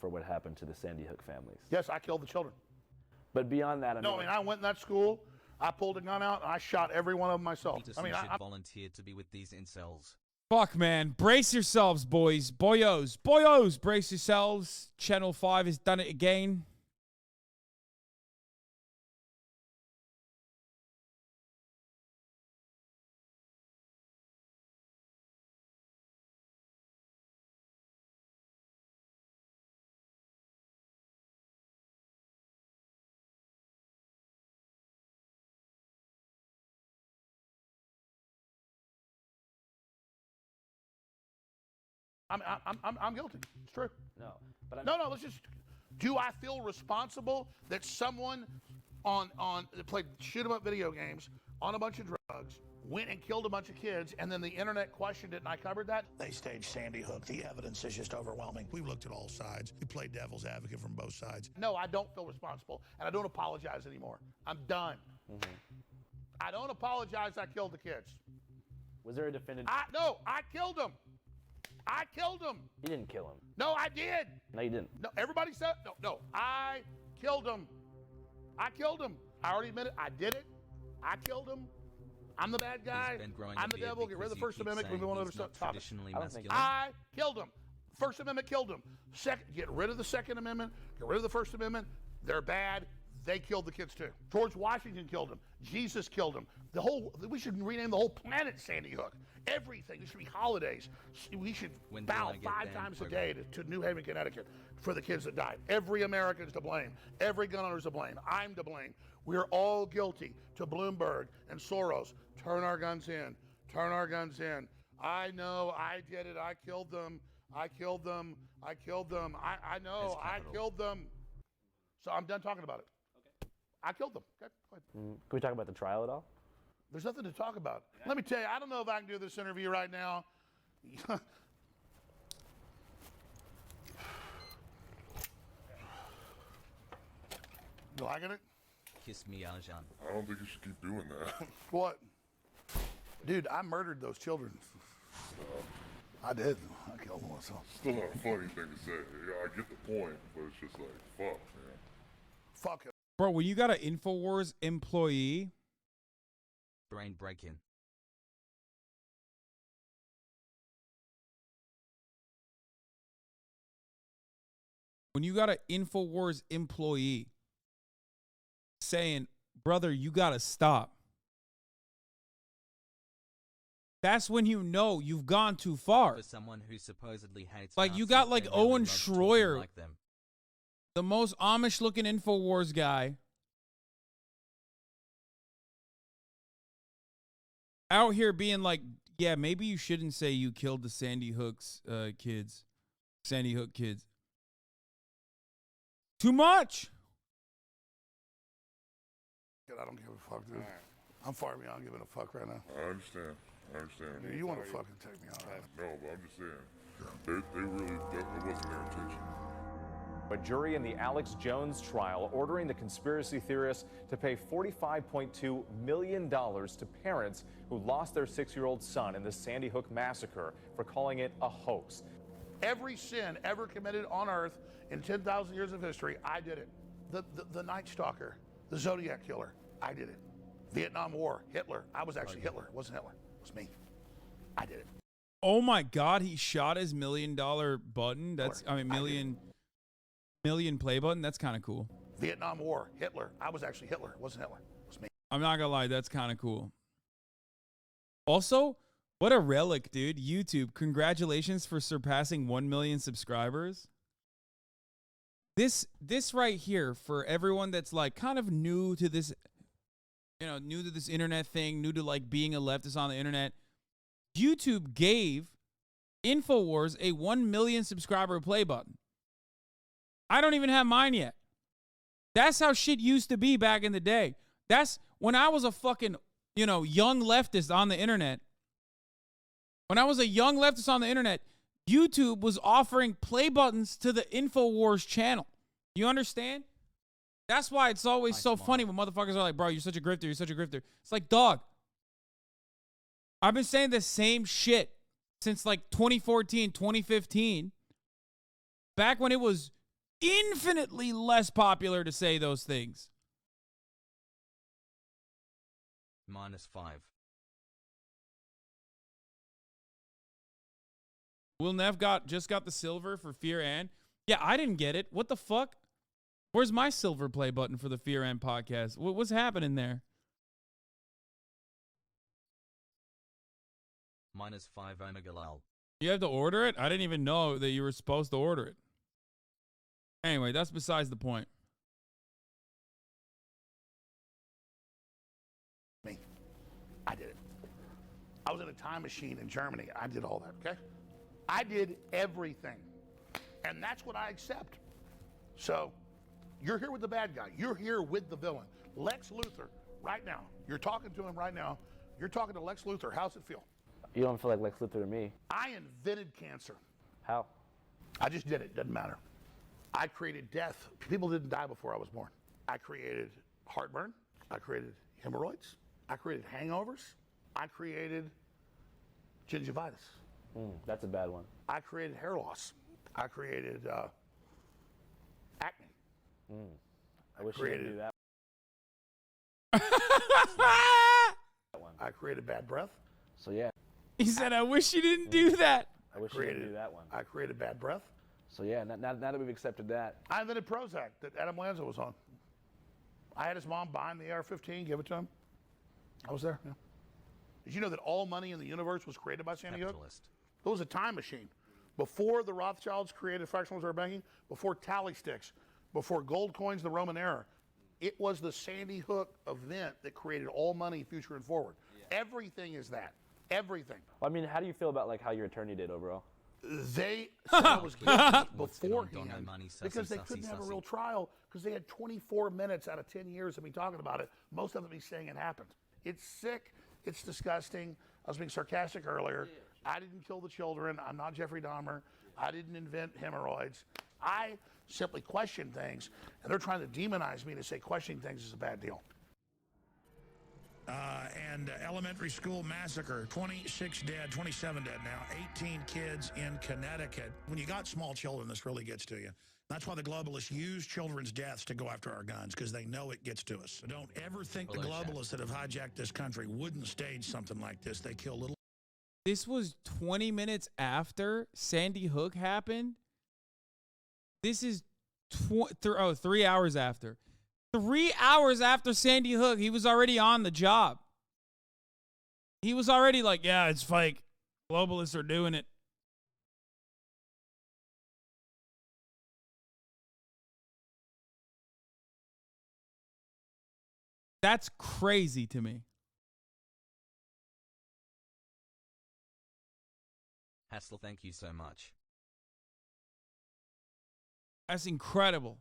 for what happened to the Sandy Hook families. Yes, I killed the children. But beyond that, I went in that school, I pulled a gun out, and I shot every one of them myself. I volunteered to be with these incels. Fuck, man. Brace yourselves, boys. Boyos. Boyos, brace yourselves. Channel 5 has done it again. I'm guilty. It's true. No, but No. Let's just. Do I feel responsible that someone that played shoot 'em up video games on a bunch of drugs went and killed a bunch of kids, and then the internet questioned it, and I covered that? They staged Sandy Hook. The evidence is just overwhelming. We looked at all sides. We played devil's advocate from both sides. No, I don't feel responsible, and I don't apologize anymore. I'm done. I don't apologize. I killed the kids. was there a definitive? No, I killed them. I killed him. You didn't kill him. No, I did. No, you didn't. No, everybody said, no, I killed him. I killed him. I already admitted I did it. I killed him. I'm the bad guy. I'm the devil. Get rid of the First Amendment. We move on to other topics. I killed him. First Amendment killed him. Second, get rid of the Second Amendment. Get rid of the First Amendment. They're bad. They killed the kids too. George Washington killed him. Jesus killed him. We should rename the whole planet Sandy Hook. Everything. There should be holidays. We should bow 5 times a day to New Haven, Connecticut for the kids that died. Every American's to blame. Every gun owner's to blame. I'm to blame. We're all guilty. To Bloomberg and Soros. Turn our guns in. Turn our guns in. I know. I did it. I killed them. I killed them. I killed them. I know. I killed them. So I'm done talking about it. Okay. I killed them. Okay, go ahead. Can we talk about the trial at all? There's nothing to talk about. Yeah. Let me tell you, I don't know if I can do this interview right now. You liking it? Kiss me, Hasan. I don't think you should keep doing that. What? Dude, I murdered those children. I did. I killed them myself. Still not a funny thing to say. Yeah, I get the point, but it's just like, fuck, man. Fuck it. Bro, when you got an InfoWars employee... Brain breaking. When you got an InfoWars employee saying, brother, you got to stop. That's when you know you've gone too far. For someone who supposedly hates like Nazis, you got like they Owen really love Schroyer, like them. the most Amish looking InfoWars guy, out here being like, yeah, maybe you shouldn't say you killed the Sandy Hook's kids. Sandy Hook kids. Too much. I don't give a fuck, dude. I'm far beyond giving a fuck right now. I understand. Dude, you want to fucking take me out? No, but I'm just saying. They really, that wasn't their intention. A jury in the Alex Jones trial ordering the conspiracy theorists to pay $45.2 million to parents who lost their 6-year-old son in the Sandy Hook massacre for calling it a hoax. Every sin ever committed on earth in 10,000 years of history, I did it. The Night Stalker, the Zodiac Killer, I did it. Vietnam War, Hitler. I was actually Hitler. It wasn't Hitler. It was me. I did it. Oh my God, he shot his $1 million button. That's, I mean, million play button. That's kind of cool. Vietnam War, Hitler. I was actually Hitler. It wasn't Hitler. It was me. I'm not gonna lie, that's kind of cool. Also, what a relic, dude. YouTube, congratulations for surpassing 1 million subscribers. This right here, for everyone that's like kind of new to this, you know, new to this internet thing, new to like being a leftist on the internet, YouTube gave InfoWars a 1 million subscriber play button. I don't even have mine yet. That's how shit used to be back in the day. That's when I was a fucking, you know, young leftist on the internet. When I was a young leftist on the internet, YouTube was offering play buttons to the InfoWars channel. You understand? That's why it's always so funny when motherfuckers are like, bro, you're such a grifter, you're such a grifter. It's like, dog, I've been saying the same shit since like 2014, 2015. Back when it was infinitely less popular to say those things. -5. Will Neff just got the silver for Fear and. Yeah, I didn't get it. What the fuck? Where's my silver play button for the Fear and podcast? What's happening there? -5 Omega Lal. You have to order it? I didn't even know that you were supposed to order it. Anyway, that's besides the point. Me. I did it. I was in a time machine in Germany. I did all that, okay? I did everything. And that's what I accept. So, you're here with the bad guy. You're here with the villain. Lex Luthor, right now. You're talking to him right now. You're talking to Lex Luthor. How's it feel? You don't feel like Lex Luthor to me. I invented cancer. How? I just did it. Doesn't matter. I created death. People didn't die before I was born. I created heartburn. I created hemorrhoids. I created hangovers. I created gingivitis. That's a bad one. I created hair loss. I created acne. I wish you didn't do that. I created bad breath. So yeah, He said, I wish you didn't do that. I wish you didn't do that one. I created bad breath. So yeah, now that we've accepted that. I invented Prozac that Adam Lanza was on. I had his mom buy him the AR-15, give it to him. I was there. Yeah. Did you know that all money in the universe was created by Sandy Hook? It was a time machine. Before the Rothschilds created fractional reserve banking, before tally sticks, before gold coins, the Roman era, it was the Sandy Hook event that created all money, future and forward. Yeah. Everything is that. Everything. Well, I mean, how do you feel about like how your attorney did overall? They said I was guilty beforehand because they couldn't have a real trial because they had 24 minutes out of 10 years of me talking about it, most of it me saying it happened. It's sick. It's disgusting. I was being sarcastic earlier. I didn't kill the children. I'm not Jeffrey Dahmer. I didn't invent hemorrhoids. I simply question things, and they're trying to demonize me to say questioning things is a bad deal. And elementary school massacre, 26 dead, 27 dead now, 18 kids in Connecticut. When you got small children, this really gets to you. That's why the globalists use children's deaths to go after our guns, because they know it gets to us. So don't ever think the globalists that have hijacked this country wouldn't stage something like this. They kill little. This was 20 minutes after Sandy Hook happened. This is 3 hours after. 3 hours after Sandy Hook, he was already on the job. He was already like, yeah, it's fake. Globalists are doing it. That's crazy to me. Hassel, thank you so much. That's incredible.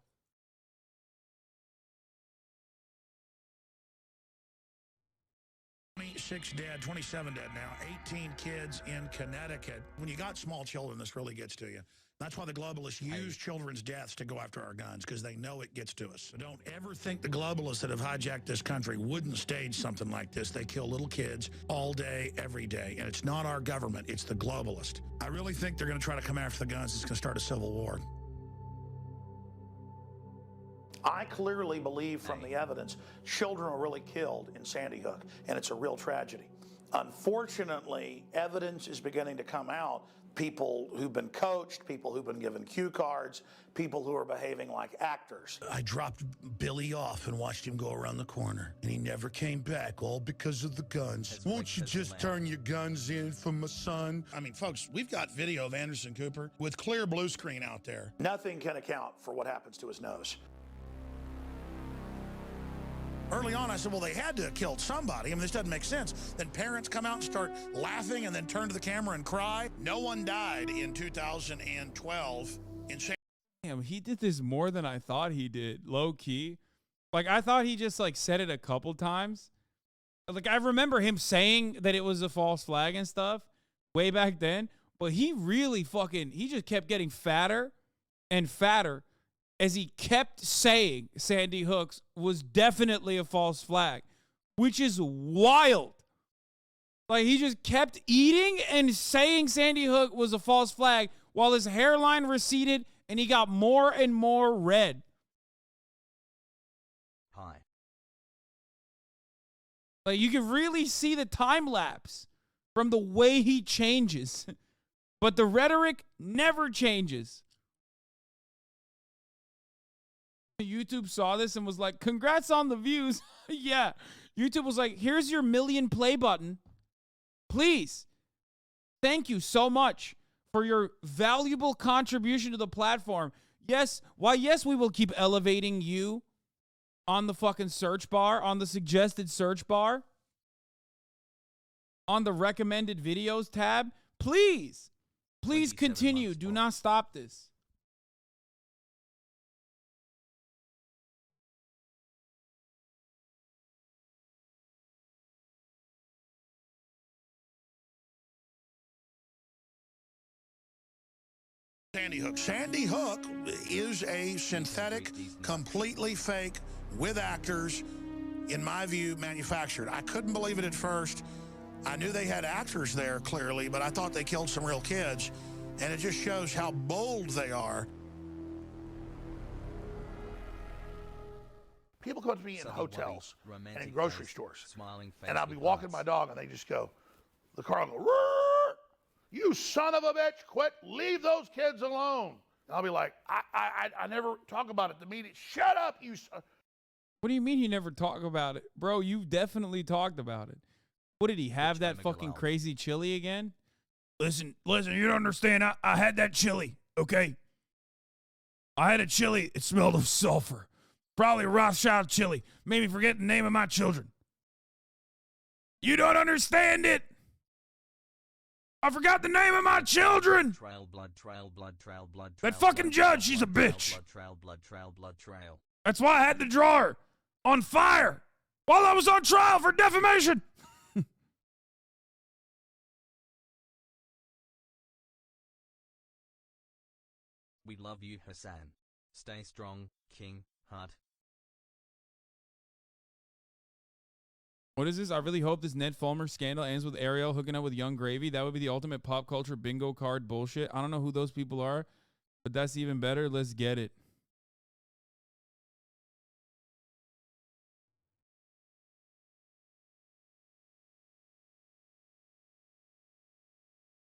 Six dead, 27 dead now, 18 kids in Connecticut. When you got small children, this really gets to you. That's why the globalists use children's deaths to go after our guns, because they know it gets to us. So don't ever think the globalists that have hijacked this country wouldn't stage something like this. They kill little kids all day, every day. And it's not our government, it's the globalist. I really think they're going to try to come after the guns. It's going to start a civil war. I clearly believe from the evidence, children were really killed in Sandy Hook, and it's a real tragedy. Unfortunately, evidence is beginning to come out. People who've been coached, people who've been given cue cards, people who are behaving like actors. I dropped Billy off and watched him go around the corner, and he never came back, all because of the guns. Won't you just turn your guns in for my son? I mean, folks, we've got video of Anderson Cooper with clear blue screen out there. Nothing can account for what happens to his nose. Early on, I said, well, they had to have killed somebody. I mean, this doesn't make sense. Then parents come out and start laughing and then turn to the camera and cry. No one died in 2012 in San. Damn, he did this more than I thought he did, low key. Like, I thought he just, like, said it a couple times. Like, I remember him saying that it was a false flag and stuff way back then. But he really he just kept getting fatter and fatter as he kept saying Sandy Hook was definitely a false flag, which is wild. Like, he just kept eating and saying Sandy Hook was a false flag while his hairline receded and he got more and more red. Hi. Like, you can really see the time lapse from the way he changes. But the rhetoric never changes. YouTube saw this and was like, congrats on the views. Yeah. YouTube was like, here's your million play button. Please. Thank you so much for your valuable contribution to the platform. Yes. Why, yes, we will keep elevating you on the fucking search bar, on the suggested search bar, on the recommended videos tab. Please. Please continue. Do not stop this. Sandy Hook. Sandy Hook is a synthetic, completely fake, with actors, in my view, manufactured. I couldn't believe it at first. I knew they had actors there, clearly, but I thought they killed some real kids. And it just shows how bold they are. People come up to me in hotels and in grocery stores, and I'll be walking my dog, and they just go, the car will go, "Roar! You son of a bitch, quit, leave those kids alone." And I'll be like, I never talk about it. The media, shut up, you son. What do you mean you never talk about it? Bro, you definitely talked about it. What, did he have that fucking crazy chili again? Listen, you don't understand. I had that chili, okay? I had a chili. It smelled of sulfur. Probably a Rothschild chili. Made me forget the name of my children. You don't understand it. I forgot the name of my children. Trail, blood, that fucking judge, she's a bitch. Trail. That's why I had the drawer on fire while I was on trial for defamation. We love you, Hasan. Stay strong, King, Hut. What is this? I really hope this Ned Fulmer scandal ends with Ariel hooking up with Young Gravy. That would be the ultimate pop culture bingo card bullshit. I don't know who those people are, but that's even better. Let's get it.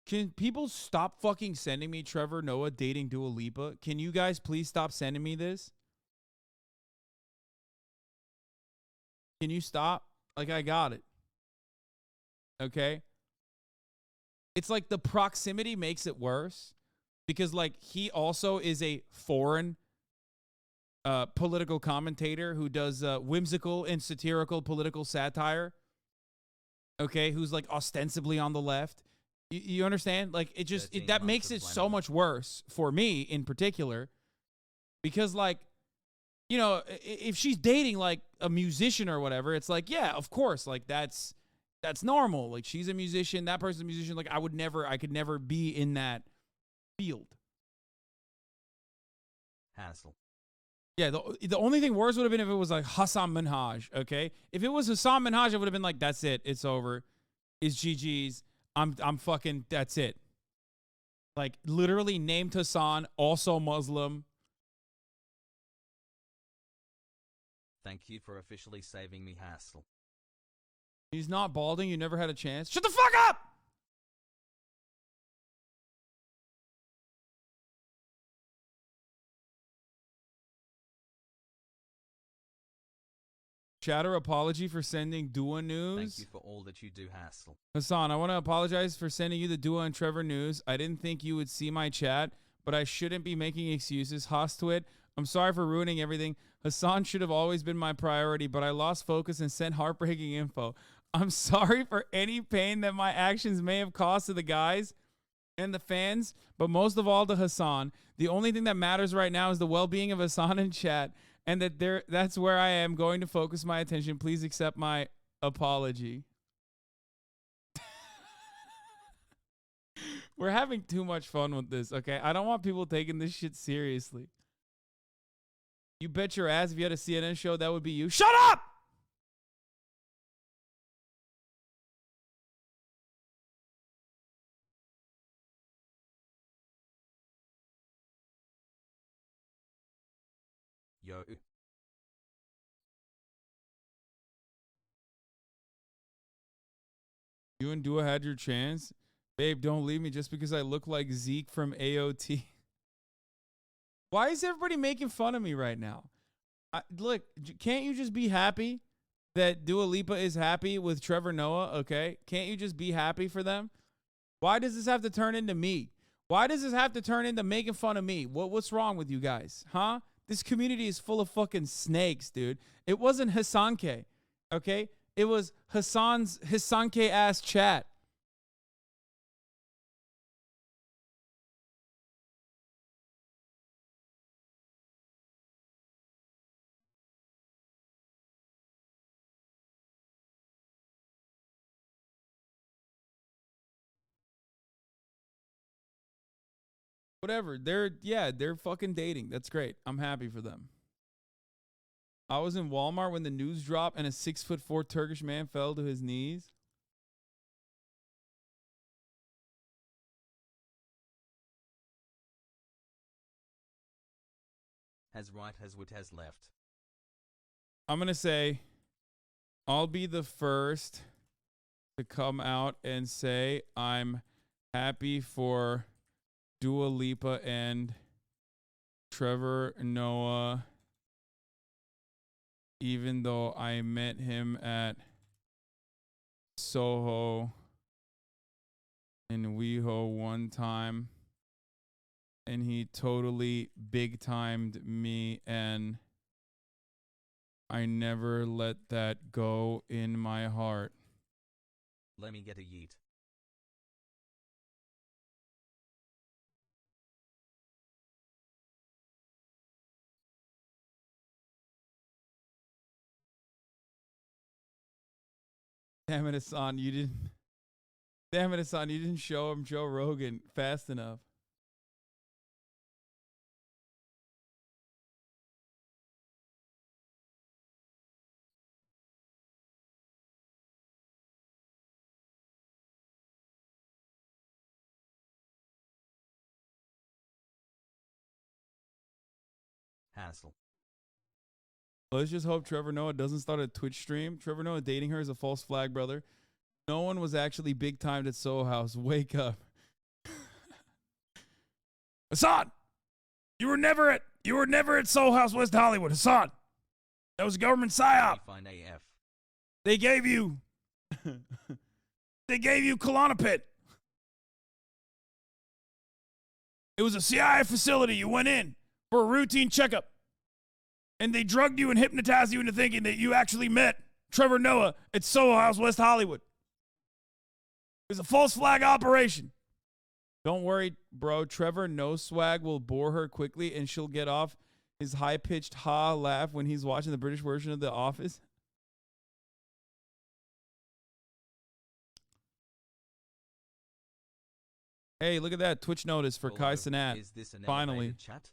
Can people stop fucking sending me Trevor Noah dating Dua Lipa? Can you guys please stop sending me this? Can you stop? Like, I got it. Okay? It's like the proximity makes it worse because, like, he also is a foreign political commentator who does whimsical and satirical political satire. Okay? Who's, like, ostensibly on the left. You understand? Like, it just, that makes it so much worse for me in particular because, like, you know, if she's dating like a musician or whatever, it's like, yeah, of course, like that's normal. Like, she's a musician, that person's a musician. Like, I could never be in that field. Hassle. Yeah, the only thing worse would have been if it was like Hasan Minhaj, okay? If it was Hasan Minhaj, I would have been like, that's it, it's over. It's GG's. I'm fucking, that's it. Like, literally named Hasan, also Muslim. Thank you for officially saving me, Hassle. He's not balding. You never had a chance. Shut the fuck up! Chatter, apology for sending Dua news. Thank you for all that you do, Hassle. Hasan, I want to apologize for sending you the Dua and Trevor news. I didn't think you would see my chat, but I shouldn't be making excuses. Hostwit, I'm sorry for ruining everything. Hasan should have always been my priority, but I lost focus and sent heartbreaking info. I'm sorry for any pain that my actions may have caused to the guys and the fans, but most of all to Hasan. The only thing that matters right now is the well-being of Hasan and chat, and that's where I am going to focus my attention. Please accept my apology. We're having too much fun with this, okay? I don't want people taking this shit seriously. You bet your ass if you had a CNN show, that would be you. Shut up! go. You and Dua had your chance. Babe, don't leave me just because I look like Zeke from AOT. Why is everybody making fun of me right now? Look, can't you just be happy that Dua Lipa is happy with Trevor Noah, okay? Can't you just be happy for them? Why does this have to turn into me? Why does this have to turn into making fun of me? What's wrong with you guys, huh? This community is full of fucking snakes, dude. It wasn't Hasanke, okay? It was Hasanke ass chat. Whatever. They're fucking dating. That's great. I'm happy for them. I was in Walmart when the news dropped and a 6'4" Turkish man fell to his knees. Has right, has wit, has left. I'm going to say I'll be the first to come out and say I'm happy for Dua Lipa and Trevor Noah, even though I met him at Soho in WeHo one time and he totally big-timed me and I never let that go in my heart. Let me get a yeet. Damn it, Hasan, you didn't. Damn it, Hasan, you didn't show him Joe Rogan fast enough. Hassle. Let's just hope Trevor Noah doesn't start a Twitch stream. Trevor Noah dating her is a false flag, brother. No one was actually big timed at Soho House. Wake up. Hasan, you were never at Soul House West Hollywood. Hasan, that was a government psyop. Fine AF. They gave you Klonopin. It was a CIA facility. You went in for a routine checkup. And they drugged you and hypnotized you into thinking that you actually met Trevor Noah at Soho House West Hollywood. It was a false flag operation. Don't worry, bro. Trevor No Swag will bore her quickly and she'll get off his high-pitched ha laugh when he's watching the British version of The Office. Hey, look at that Twitch notice for Kai Cenat. Is this an Finally. elevated chat?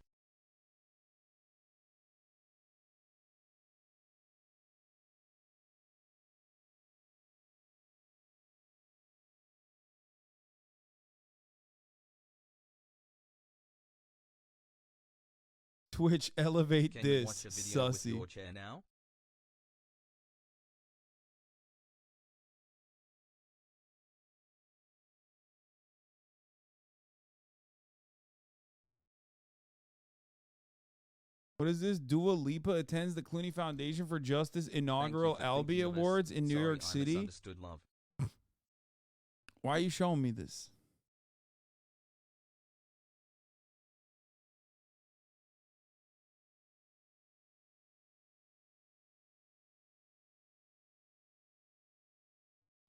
Twitch, elevate Can you this, watch a video with sussy. your chair now? What is this? Dua Lipa attends the Clooney Foundation for Justice inaugural Thank you for Albie thinking of us. Awards in New Sorry, York I City. misunderstood love. Why are you showing me this?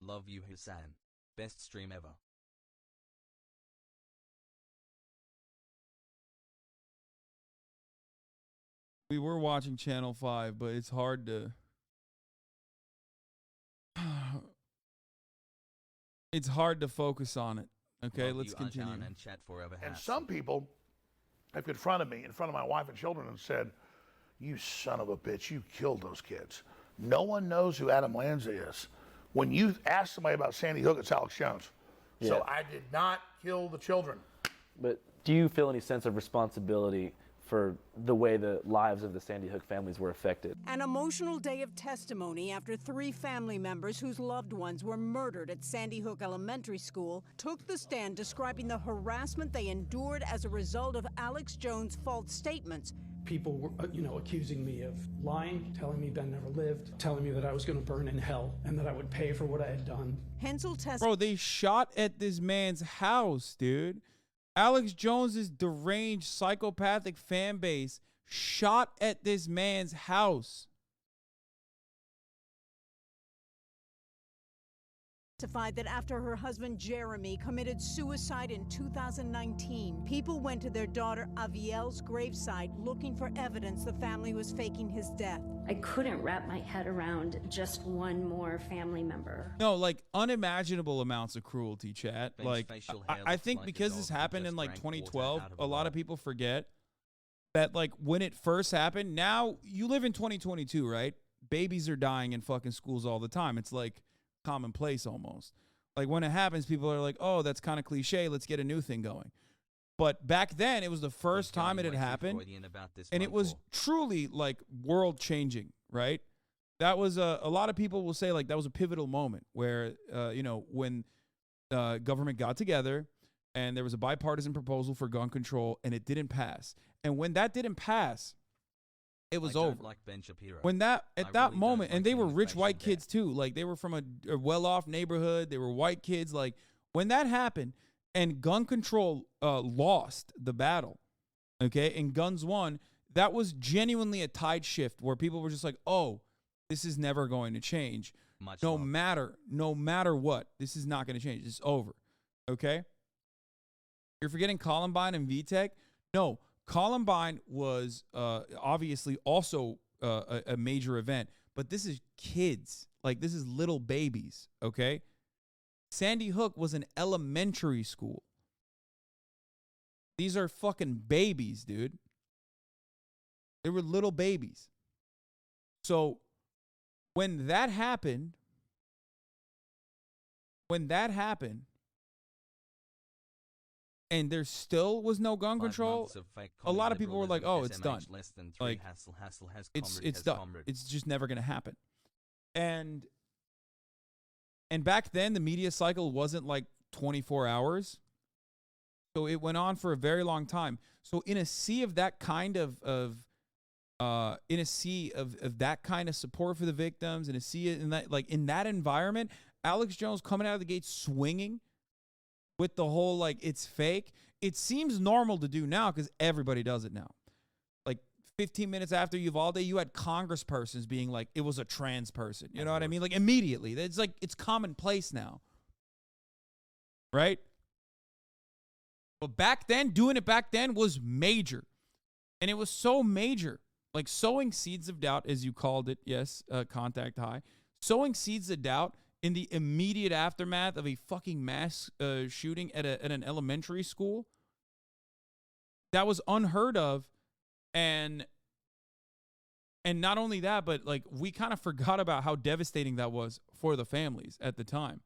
Love you, Hasan. Best stream ever. We were watching Channel 5, but it's hard to... It's hard to focus on it. Okay, Love let's you, continue. Arjan, and chat forever. And Hasan. some people have confronted me in front of my wife and children and said, "You son of a bitch, you killed those kids." No one knows who Adam Lanza is. When you ask somebody about Sandy Hook, it's Alex Jones. So Yeah. I did not kill the children. But do you feel any sense of responsibility for the way the lives of the Sandy Hook families were affected. An emotional day of testimony after 3 family members whose loved ones were murdered at Sandy Hook Elementary School took the stand describing the harassment they endured as a result of Alex Jones' false statements. People were, accusing me of lying, telling me Ben never lived, telling me that I was going to burn in hell and that I would pay for what I had done. Hensel Bro, they shot at this man's house, dude. Alex Jones's deranged psychopathic fan base shot at this man's house. Testified that after her husband Jeremy committed suicide in 2019, people went to their daughter Avielle's gravesite looking for evidence the family was faking his death. I couldn't wrap my head around just one more family member. No, like unimaginable amounts of cruelty, chat. Like I think because this happened in like 2012, a lot of people forget that like when it first happened. Now you live in 2022, right? Babies are dying in fucking schools all the time. It's like commonplace almost. Like when it happens, people are like, oh, that's kind of cliche, let's get a new thing going. But back then it was the first time it had happened, and it was truly like world changing, right? That was a lot of people will say like that was a pivotal moment where when government got together and there was a bipartisan proposal for gun control and it didn't pass. And when that didn't pass, it was over. Like Ben Shapiro. When that at that moment, and they were rich white kids too. Like they were from a well-off neighborhood. They were white kids. Like when that happened, and gun control lost the battle, okay, and guns won. That was genuinely a tide shift where people were just like, "Oh, this is never going to change. No matter what, this is not going to change. It's over." Okay. You're forgetting Columbine and VTech. No. Columbine was obviously also a major event, but this is kids. Like, this is little babies, okay? Sandy Hook was an elementary school. These are fucking babies, dude. They were little babies. So, when that happened, and there still was no gun control, a lot of people were like, oh, it's done. Like, it's done. It's just never going to happen. And back then, the media cycle wasn't like 24 hours. So it went on for a very long time. So in a sea of that kind of that kind of support for the victims, in a sea in that, like in that environment, Alex Jones coming out of the gate swinging with the whole, like, it's fake. It seems normal to do now because everybody does it now. Like 15 minutes after Uvalde, you had congresspersons being like, it was a trans person. You know what I mean? Like immediately. It's like, it's commonplace now. Right? But back then, doing it back then was major. And it was so major. Like sowing seeds of doubt, as you called it. Yes, contact high. Sowing seeds of doubt in the immediate aftermath of a fucking mass shooting at an elementary school. That was unheard of. And not only that, but like we kind of forgot about how devastating that was for the families at the time.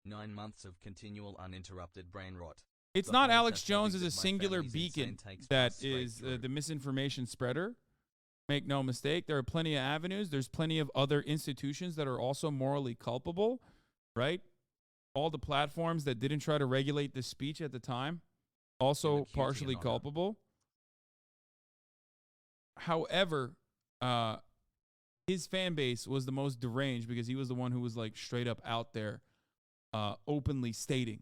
9 months of continual uninterrupted brain rot. It's not Alex Jones as a singular beacon that is the misinformation spreader. Make no mistake, there are plenty of avenues. There's plenty of other institutions that are also morally culpable, right? All the platforms that didn't try to regulate the speech at the time, also partially culpable. However, his fan base was the most deranged because he was the one who was like straight up out there, openly stating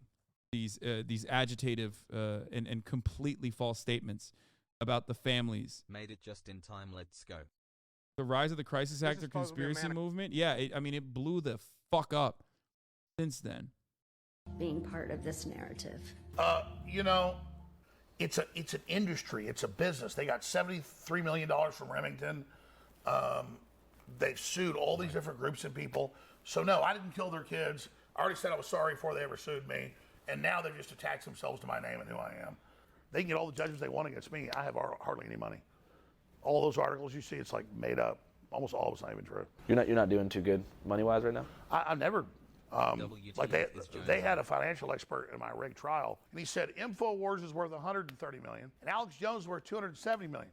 these agitative and completely false statements about the families. Made it just in time. Let's go. The rise of the crisis actor conspiracy movement. Yeah, it blew the fuck up since then. Being part of this narrative. It's an industry. It's a business. They got $73 million from Remington. They've sued all these different groups and people. So no, I didn't kill their kids. I already said I was sorry before they ever sued me. And now they've just attached themselves to my name and who I am. They can get all the judgments they want against me. I have hardly any money. All those articles you see, it's like made up. Almost all of it's not even true. You're not doing too good money-wise right now? I've never Like they had a financial expert in my rig trial, and he said InfoWars is worth 130 million, and Alex Jones is worth 270 million.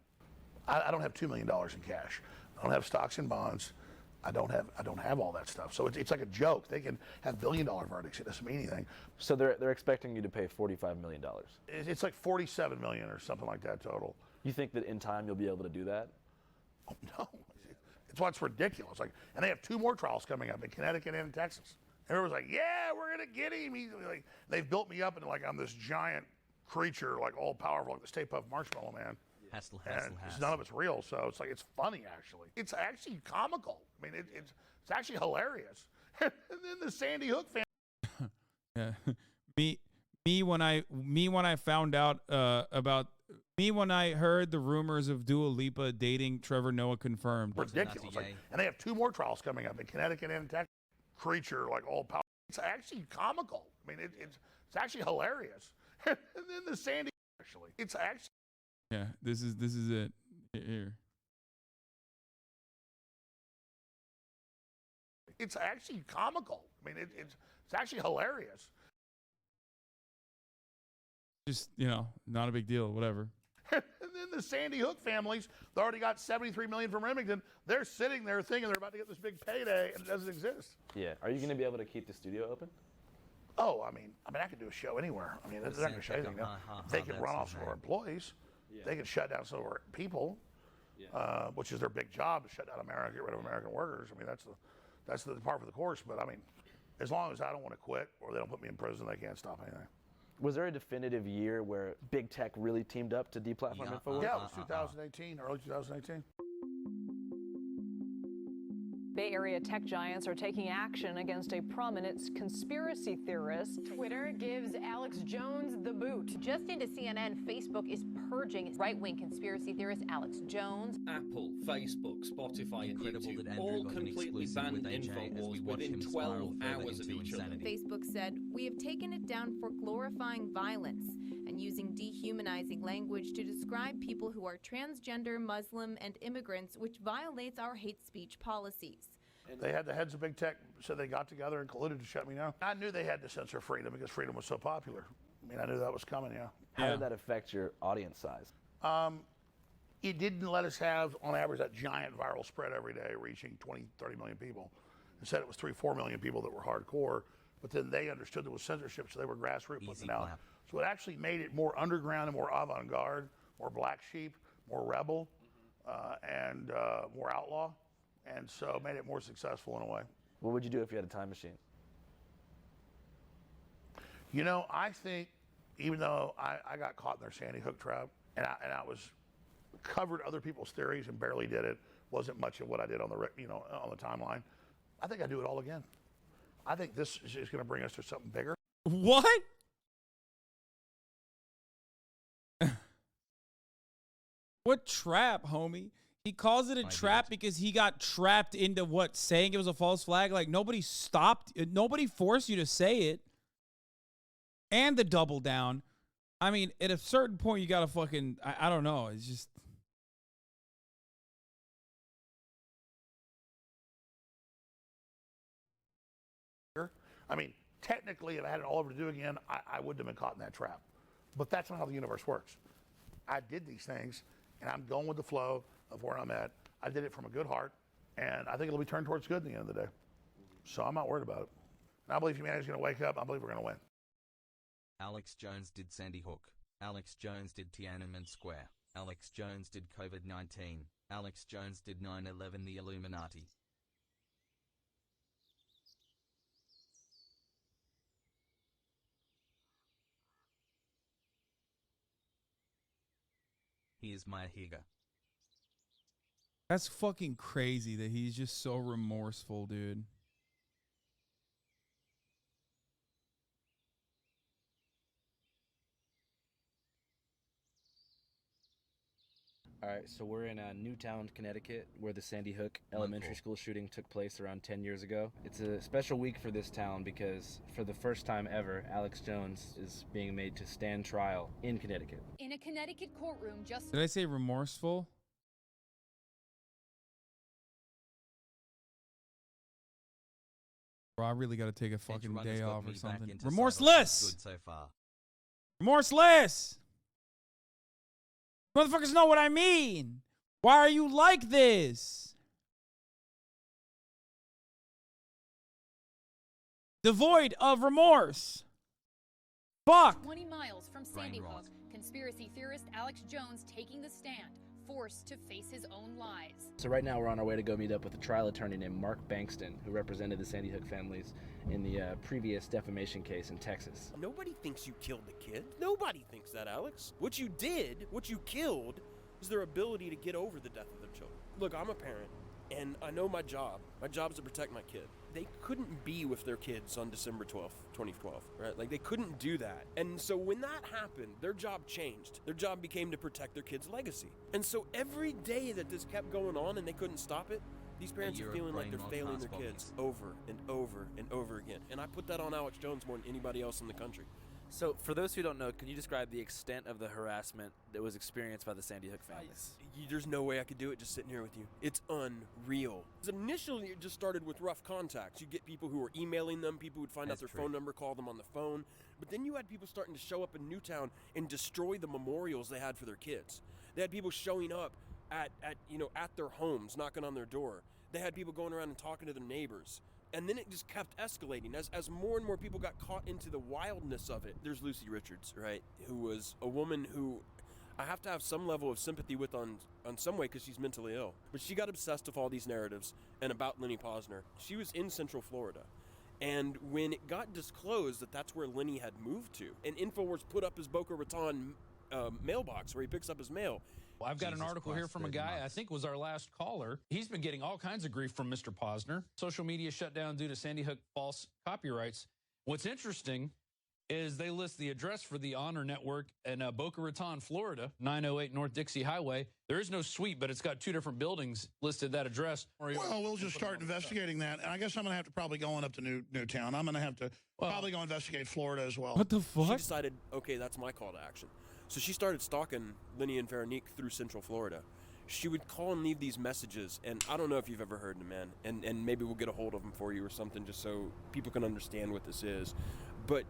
I don't have $2 million in cash. I don't have stocks and bonds. I don't have all that stuff. So it's like a joke. They can have $1 billion verdicts. It doesn't mean anything. So they're expecting you to pay $45 million. It's like 47 million or something like that total. You think that in time you'll be able to do that? Oh, no. It's what's ridiculous. Like, and they have 2 more trials coming up in Connecticut and in Texas. Everyone's like, yeah, we're gonna get him. He's like, they've built me up into like I'm this giant creature, like all powerful, like the Stay Puft Marshmallow Man. None of it's real, so it's like it's funny actually. It's actually comical. I mean, it's actually hilarious. And then the Sandy Hook family. Yeah, me when I found out about. Me when I heard the rumors of Dua Lipa dating Trevor Noah confirmed. Ridiculous. Like, and they have 2 more trials coming up in Connecticut and Texas. Creature, like all power. It's actually comical. I mean, it's actually hilarious. And then the Sandy, actually, it's actually. Yeah, this is it here. It's actually comical. I mean, it's actually hilarious. Just, not a big deal, whatever. And then the Sandy Hook families, they already got $73 million from Remington. They're sitting there thinking they're about to get this big payday, and it doesn't exist. Yeah. Are you going to be able to keep the studio open? Oh, I mean, I could do a show anywhere. I mean, they're not going to shut anything down. They could run off some of our employees. Yeah. They could shut down some of our people, which is their big job, to shut down America, get rid of American workers. I mean, that's the part for the course. But I mean, as long as I don't want to quit or they don't put me in prison, they can't stop anything. Was there a definitive year where big tech really teamed up to deplatform InfoWars? Yeah, it was 2018, early 2018. Bay Area tech giants are taking action against a prominent conspiracy theorist. Twitter gives Alex Jones the boot. Just into CNN, Facebook is purging right-wing conspiracy theorist Alex Jones. Apple, Facebook, Spotify, and YouTube all completely banned InfoWars within 12 hours of each other. Facebook said, "We have taken it down for glorifying violence and using dehumanizing language to describe people who are transgender, Muslim, and immigrants, which violates our hate speech policies." They had the heads of big tech said they got together and colluded to shut me down. I knew they had to censor freedom because freedom was so popular. I mean, I knew that was coming, yeah. How did that affect your audience size? It didn't let us have, on average, that giant viral spread every day reaching 20, 30 million people. Instead, it was 3, 4 million people that were hardcore, but then they understood there was censorship, so they were grassroots putting it out. So it actually made it more underground and more avant-garde, more black sheep, more rebel, and more outlaw. And so made it more successful in a way. What would you do if you had a time machine? I think even though I got caught in their Sandy Hook trap, and I was covered other people's theories and barely did it, wasn't much of what I did on the on the timeline. I think I'd do it all again. I think this is going to bring us to something bigger. What? What trap, homie? He calls it a trap because he got trapped into what? Saying it was a false flag? Like, nobody stopped. Nobody forced you to say it. And the double down. I mean, at a certain point, you got to fucking, I don't know. It's just. I mean, technically, if I had it all over to do again, I wouldn't have been caught in that trap. But that's not how the universe works. I did these things, and I'm going with the flow of where I'm at. I did it from a good heart, and I think it'll be turned towards good at the end of the day. So I'm not worried about it. And I believe humanity's going to wake up. I believe we're going to win. Alex Jones did Sandy Hook. Alex Jones did Tiananmen Square. Alex Jones did COVID-19. Alex Jones did 9/11, the Illuminati. He is my Higa. That's fucking crazy that he's just so remorseful, dude. All right, so we're in Newtown, Connecticut, where the Sandy Hook elementary school shooting took place around 10 years ago. It's a special week for this town because for the first time ever, Alex Jones is being made to stand trial in Connecticut. In a Connecticut courtroom just... Did I say remorseful? Bro, I really got to take a fucking day off or something. Good Remorseless! so far. Remorseless! Motherfuckers know what I mean. Why are you like this? Devoid of remorse. Fuck. 20 miles from Sandy Hook, conspiracy theorist Alex Jones taking the stand, forced to face his own lies. So right now we're on our way to go meet up with a trial attorney named Mark Bankston, who represented the Sandy Hook families in the previous defamation case in Texas. Nobody thinks you killed the kid. Nobody thinks that, Alex. What you did, what you killed, is their ability to get over the death of their children. Look, I'm a parent, and I know my job. My job is to protect my kid. They couldn't be with their kids on December 12th, 2012, right? Like, they couldn't do that. And so when that happened, their job changed. Their job became to protect their kid's legacy. And so every day that this kept going on and they couldn't stop it, these parents are feeling like they're failing their kids over and over and over again. And I put that on Alex Jones more than anybody else in the country. So, for those who don't know, can you describe the extent of the harassment that was experienced by the Sandy Hook families? There's no way I could do it just sitting here with you. It's unreal. Initially, it just started with rough contacts. You get people who were emailing them, people would find out their phone number, call them on the phone. But then you had people starting to show up in Newtown and destroy the memorials they had for their kids. They had people showing up at their homes, knocking on their door. They had people going around and talking to their neighbors. And then it just kept escalating as more and more people got caught into the wildness of it. There's Lucy Richards, right, who was a woman who I have to have some level of sympathy with on some way because she's mentally ill. But she got obsessed with all these narratives and about Lenny Posner. She was in Central Florida. And when it got disclosed that that's where Lenny had moved to, and InfoWars put up his Boca Raton mailbox where he picks up his mail. Well, I've got an article here from a guy, I think was our last caller. He's been getting all kinds of grief from Mr. Posner. Social media shut down due to Sandy Hook false copyrights. What's interesting is they list the address for the Honor Network in Boca Raton, Florida, 908 North Dixie Highway. There is no suite, but it's got two different buildings listed that address. Well, we'll just start investigating that. And I guess I'm going to have to probably go on up to Newtown. I'm going to have to probably go investigate Florida as well. What the fuck? She decided, okay, that's my call to action. So she started stalking Lenny and Veronique through Central Florida. She would call and leave these messages, and I don't know if you've ever heard them, man, and maybe we'll get a hold of them for you or something just so people can understand what this is. But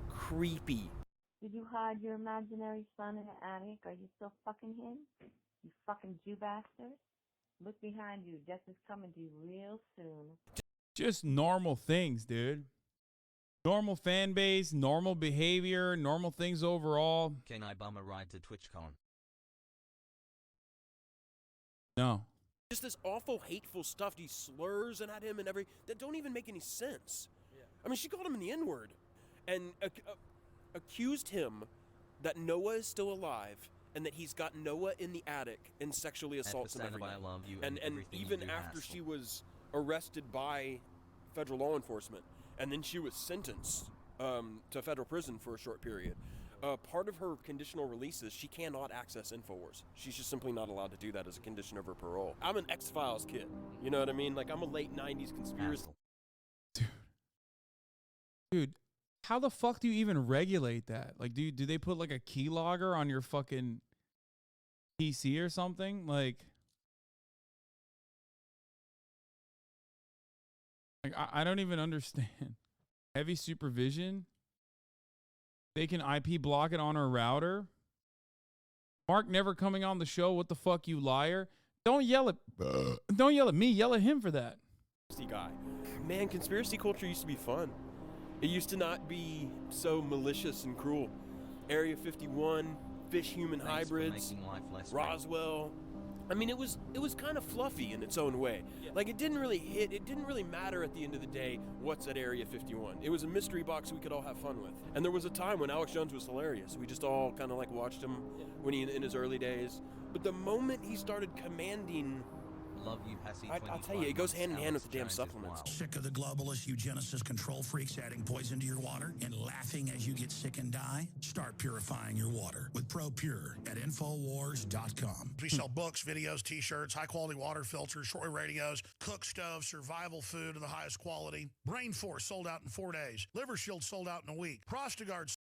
creepy. Did you hide your imaginary son in the attic? Are you still fucking him? You fucking Jew bastard. Look behind you. Death is coming to you real soon. Just normal things, dude. Normal fan base, normal behavior, normal things overall. Can I bum a ride to TwitchCon? No. Just this awful, hateful stuff. These slurs and at him and that don't even make any sense. Yeah. I mean, she called him in the N-word and accused him that Noah is still alive and that he's got Noah in the attic and sexually assaults him every night. I love you and even after she was arrested by federal law enforcement, and then she was sentenced to federal prison for a short period. Part of her conditional release is she cannot access InfoWars. She's just simply not allowed to do that as a condition of her parole. I'm an X-Files kid. You know what I mean? Like, I'm a late 90s conspiracy. Dude, how the fuck do you even regulate that? Like, do they put like a keylogger on your fucking PC or something? Like I don't even understand. Heavy supervision? They can IP block it on our router? Mark never coming on the show. What the fuck, you liar? Don't yell at me. Yell at him for that. Guy. Man, conspiracy culture used to be fun. It used to not be so malicious and cruel. Area 51, fish-human hybrids, Roswell. I mean, it was kind of fluffy in its own way. Yeah. Like, it didn't really matter at the end of the day what's at Area 51. It was a mystery box we could all have fun with. And there was a time when Alex Jones was hilarious. We just all kind of like watched him when in his early days. But the moment he started commanding... Love you, Hassy. I'll tell you, it goes hand in hand with the damn supplements. Sick of the globalist, eugenicist, control freaks adding poison to your water and laughing as you get sick and die? Start purifying your water with ProPure at Infowars.com. We sell books, videos, t-shirts, high-quality water filters, shortwave radios, cook stoves, survival food of the highest quality. Brain Force sold out in 4 days. Liver Shield sold out in a week. Prostagard.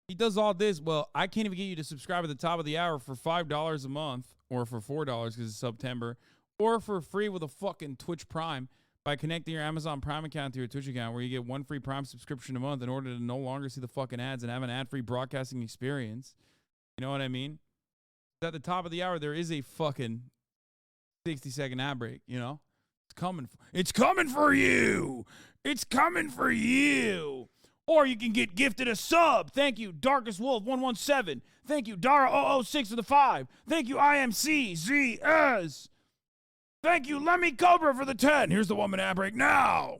He does all this. Well, I can't even get you to subscribe at the top of the hour for $5 a month or for $4 because it's September. Or for free with a fucking Twitch Prime. by connecting your Amazon Prime account to your Twitch account, where you get 1 free Prime subscription a month in order to no longer see the fucking ads and have an ad-free broadcasting experience. You know what I mean? At the top of the hour, there is a fucking 60-second ad break, you know? It's coming. It's coming for you. It's coming for you. Or you can get gifted a sub. Thank you, Darkest Wolf 117. Thank you, Dara006 for the 5. Thank you, IMCZS. Thank you, Lemmy Cobra for the 10. Here's the 1-minute ad break now.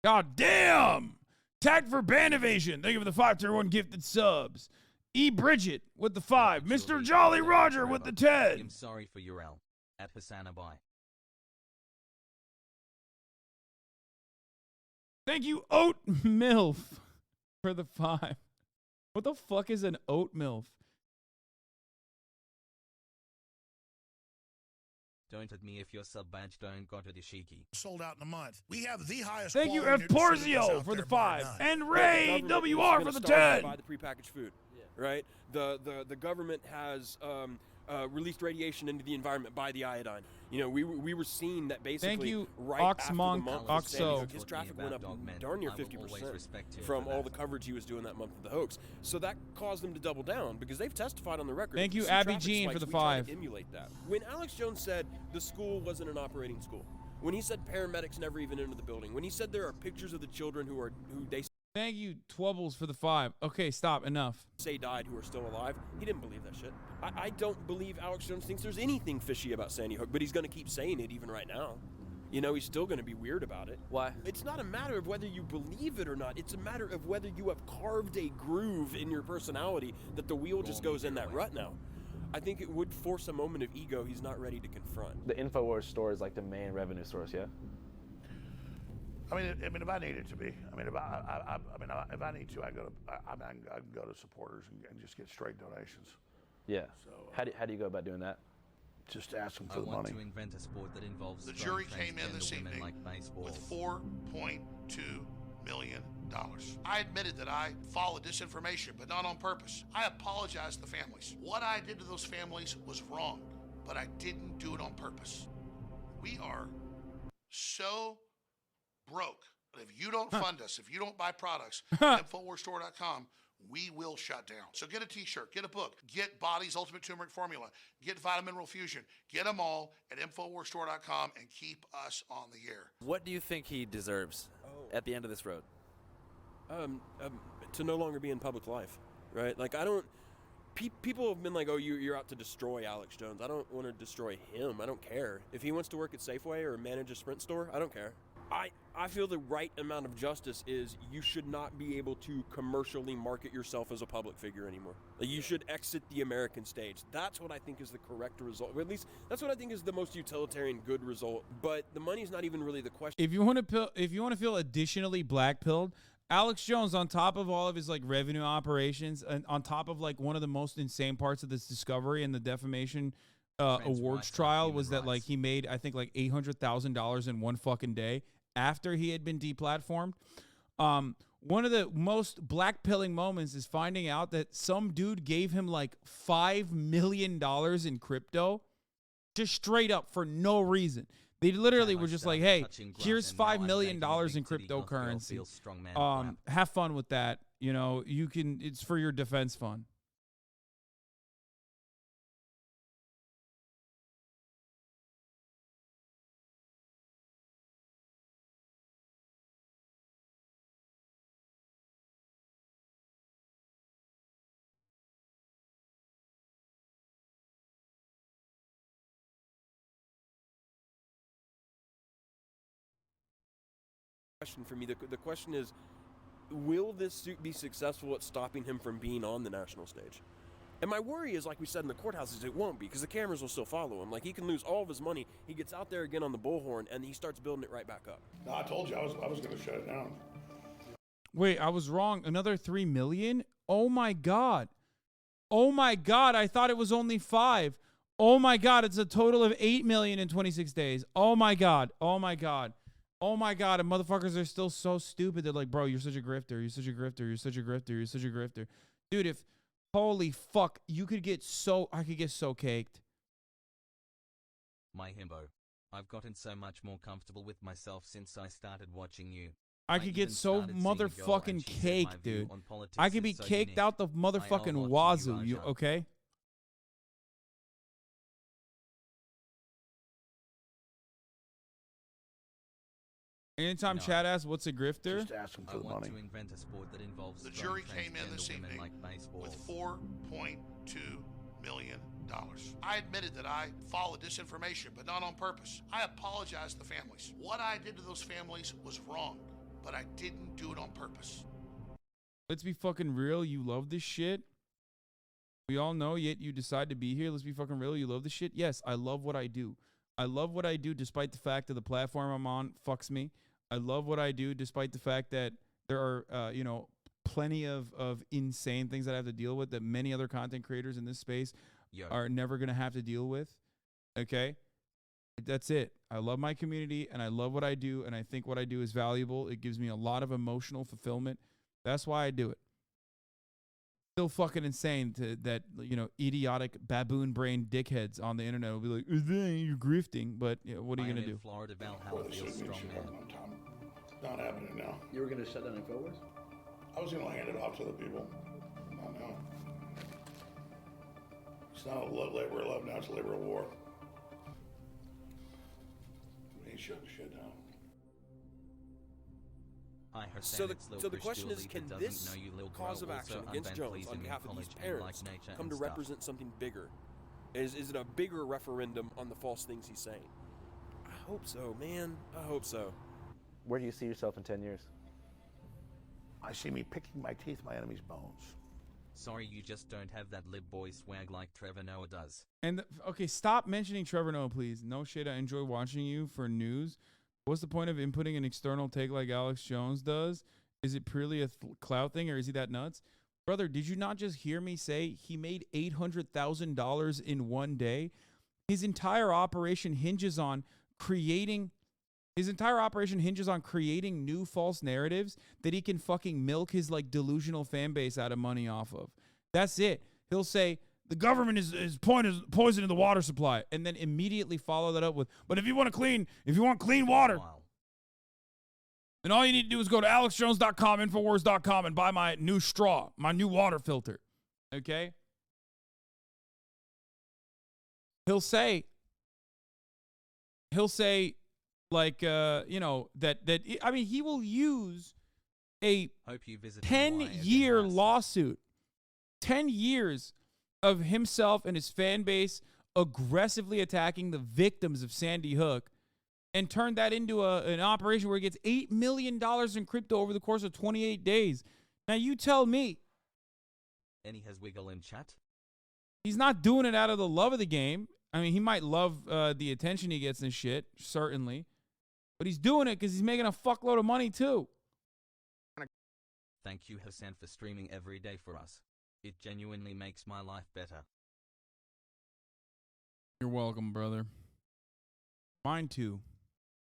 God damn. Tag for Band Evasion. Thank you for the 5 tier 1 gifted subs. E. Bridget with the 5. Mr. Jolly Roger with the 10. I'm sorry for your L. At Hasan Abai. Thank you, Oat MILF, for the 5. What the fuck is an Oat MILF? Don't at me if your sub badge don't go to the shiki. Sold out in a month. We have the highest. Thank you, quality F. nutraceuticals Porzio out for the there, bar 5. none. And Ray WR for the 10. Buy the prepackaged food, right? The government has released radiation into the environment by the iodine. You know, we were seeing that basically. Thank you, right Ox after Monk, the month of Sandy Oxo. Hook, his traffic went up darn near 50% from all the coverage he was doing that month of the hoax. So that caused them to double down because they've testified on the record. Thank you, See Abby traffic Jean, spikes, for the we try to 5. Emulate that. When Alex Jones said the school wasn't an operating school, when he said paramedics never even entered the building, when he said there are pictures of the children who they Thank you, Twubbles, for the 5. Okay, stop. Enough. say died who are still alive, he didn't believe that shit. I don't believe Alex Jones thinks there's anything fishy about Sandy Hook, but he's going to keep saying it even right now. You know, he's still going to be weird about it. Why? It's not a matter of whether you believe it or not. It's a matter of whether you have carved a groove in your personality that the wheel just goes in that rut now. I think it would force a moment of ego he's not ready to confront. The InfoWars store is like the main revenue source, yeah? I mean, if I need it to be, if I need to, I can go to supporters and just get straight donations. Yeah. So How do you go about doing that? Just ask them I for the want money. to invent a sport that involves The strong jury came in transgender this women evening like baseball. with $4.2 million. I admitted that I followed disinformation, but not on purpose. I apologize to the families. What I did to those families was wrong, but I didn't do it on purpose. We are so broke. But if you don't fund us, if you don't buy products, InfoWarsStore.com, we will shut down. So get a t-shirt, get a book, get Body's Ultimate Turmeric Formula, get Vitamin Mineral Fusion, get them all at InfoWarsStore.com and keep us on the air. What do you think he deserves at the end of this road? To no longer be in public life, right? Like, I don't... People have been like, oh, you're out to destroy Alex Jones. I don't want to destroy him. I don't care. If he wants to work at Safeway or manage a Sprint store, I don't care. I feel the right amount of justice is you should not be able to commercially market yourself as a public figure anymore. Like, you should exit the American stage. That's what I think is the correct result. Or at least that's what I think is the most utilitarian good result. But the money's not even really the question. If you want to feel additionally black-pilled, Alex Jones, on top of all of his like revenue operations, and on top of like one of the most insane parts of this discovery and the defamation awards trial was that like he made, I think, like $800,000 in one fucking day after he had been deplatformed. One of the most black-pilling moments is finding out that some dude gave him like $5 million in crypto, just straight up for no reason. They literally were just like, hey, here's $5 million in cryptocurrency. Have fun with that. You know, it's for your defense fund. Question for me. The question is, will this suit be successful at stopping him from being on the national stage? And my worry is, like we said in the courthouses, it won't be, because the cameras will still follow him. Like, he can lose all of his money. He gets out there again on the bullhorn, and he starts building it right back up. No, I told you I was going to shut it down. Wait, I was wrong. Another 3 million? Oh my God. Oh my God. I thought it was only 5. Oh my God. It's a total of 8 million in 26 days. Oh my God. Oh my God. Oh my God. And motherfuckers are still so stupid. They're like, bro, you're such a grifter. You're such a grifter. You're such a grifter. You're such a grifter. Dude, holy fuck, I could get so caked. My himbo. I've gotten so much more comfortable with myself since I started watching you. I could get so motherfucking caked, dude. I could be caked out the motherfucking wazoo, you okay? Anytime Chad asks what's a grifter, Just ask him for the money. To invent a sport that involves The jury came in this evening with $4.2 million. I admitted that I followed disinformation, but not on purpose. I apologize to the families. What I did to those families was wrong, but I didn't do it on purpose. let's be fucking real. You love this shit. We all know, yet you decide to be here. Let's be fucking real. You love this shit. Yes, I love what I do. I love what I do despite the fact that the platform I'm on fucks me. I love what I do despite the fact that there are, you know, plenty of insane things that I have to deal with that many other content creators in this space are never going to have to deal with. Okay? That's it. I love my community and I love what I do, and I think what I do is valuable. It gives me a lot of emotional fulfillment. That's why I do it. Still fucking insane that, you know, idiotic baboon brain dickheads on the internet will be like, you're grifting, but you know, what are you going to do? Florida Valhalla feels strong, man. Not happening now. You were going to shut down InfoWars? I was going to hand it off to the people. Not now. It's not a labor of love now, it's a labor of war. We ain't shutting shit down. So the question is, can this cause of action against Jones on behalf of these parents come to represent something bigger? Is it a bigger referendum on the false things he's saying? I hope so, man. I hope so. Where do you see yourself in 10 years? I see me picking my teeth, my enemy's bones. Sorry, you just don't have that lib boy swag like Trevor Noah does. And okay, stop mentioning Trevor Noah, please. No shit, I enjoy watching you for news. What's the point of inputting an external take like Alex Jones does? Is it purely a clout thing, or is he that nuts? Brother, did you not just hear me say he made $800,000 in one day? His entire operation hinges on creating new false narratives that he can fucking milk his like delusional fan base out of money off of. That's it. He'll say the government is poisoning the water supply, and then immediately follow that up with, but if you want clean water, then all you need to do is go to alexjones.com, infowars.com, and buy my new straw, my new water filter. Okay? He'll say like, you know, I mean, he will use a 10-year lawsuit, 10 years of himself and his fan base aggressively attacking the victims of Sandy Hook, and turn that into an operation where he gets $8 million in crypto over the course of 28 days. Now, you tell me. And he has wiggle in chat. He's not doing it out of the love of the game. I mean, he might love the attention he gets and shit, certainly. But he's doing it because he's making a fuckload of money, too. Thank you, Hasan, for streaming every day for us. It genuinely makes my life better. You're welcome, brother. Mine, too.